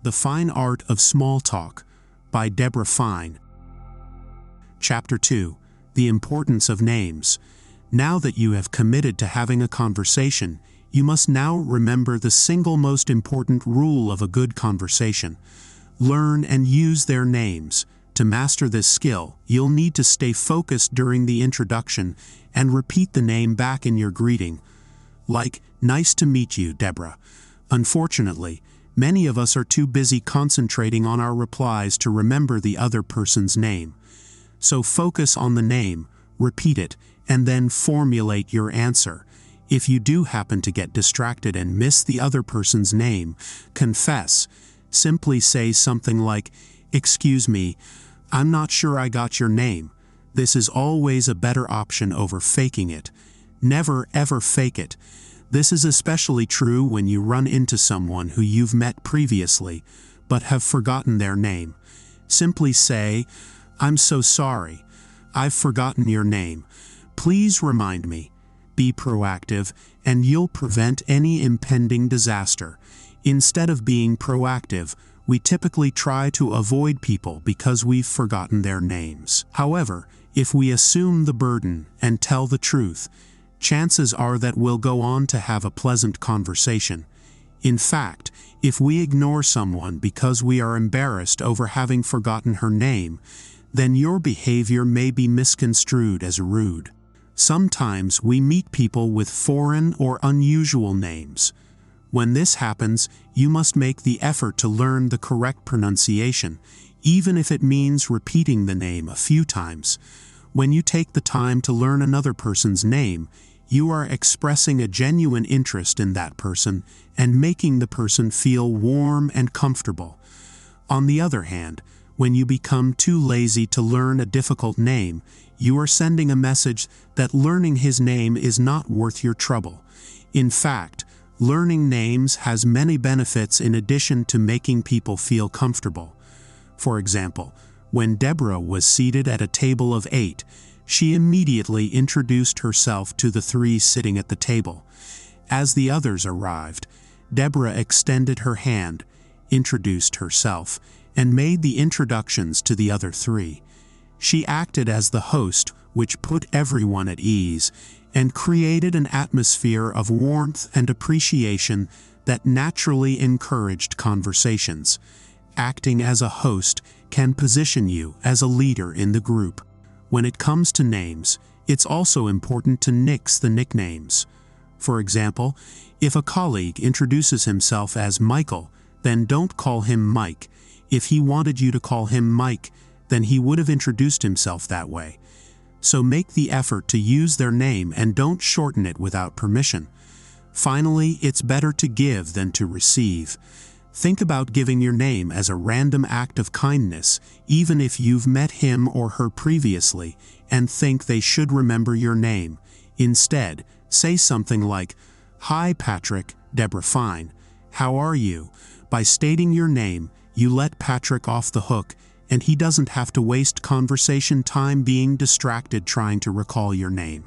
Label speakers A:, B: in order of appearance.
A: The Fine Art of Small Talk by Debra. Chapter 2. The Importance of Names. Now that you have committed to having a conversation, you must now remember the single most important rule of a good conversation. Learn and use their names. To master this skill, you'll need to stay focused during the introduction and repeat the name back in your greeting. Like, "Nice to meet you, Debra." Unfortunately, many of us are too busy concentrating on our replies to remember the other person's name. So focus on the name, repeat it, and then formulate your answer. If you do happen to get distracted and miss the other person's name, confess. Simply say something like, "Excuse me, I'm not sure I got your name." This is always a better option over faking it. Never ever fake it. This is especially true when you run into someone who you've met previously, but have forgotten their name. Simply say, "I'm so sorry. I've forgotten your name. Please remind me." Be proactive, and you'll prevent any impending disaster. Instead of being proactive, we typically try to avoid people because we've forgotten their names. However, if we assume the burden and tell the truth, chances are that we'll go on to have a pleasant conversation. In fact, if we ignore someone because we are embarrassed over having forgotten her name, then your behavior may be misconstrued as rude. Sometimes we meet people with foreign or unusual names. When this happens, you must make the effort to learn the correct pronunciation, even if it means repeating the name a few times. When you take the time to learn another person's name, you are expressing a genuine interest in that person and making the person feel warm and comfortable. On the other hand, when you become too lazy to learn a difficult name, you are sending a message that learning his name is not worth your trouble. In fact, learning names has many benefits in addition to making people feel comfortable. For example, when Debra was seated at a table of 8, she immediately introduced herself to the 3 sitting at the table. As the others arrived, Debra extended her hand, introduced herself, and made the introductions to the other 3. She acted as the host, which put everyone at ease, and created an atmosphere of warmth and appreciation that naturally encouraged conversations. Acting as a host can position you as a leader in the group. When it comes to names, it's also important to nix the nicknames. For example, if a colleague introduces himself as Michael, then don't call him Mike. If he wanted you to call him Mike, then he would have introduced himself that way. So make the effort to use their name and don't shorten it without permission. Finally, it's better to give than to receive. Think about giving your name as a random act of kindness, even if you've met him or her previously and think they should remember your name. Instead, say something like, "Hi Patrick, Debra Fine. How are you?" By stating your name, you let Patrick off the hook, and he doesn't have to waste conversation time being distracted trying to recall your name.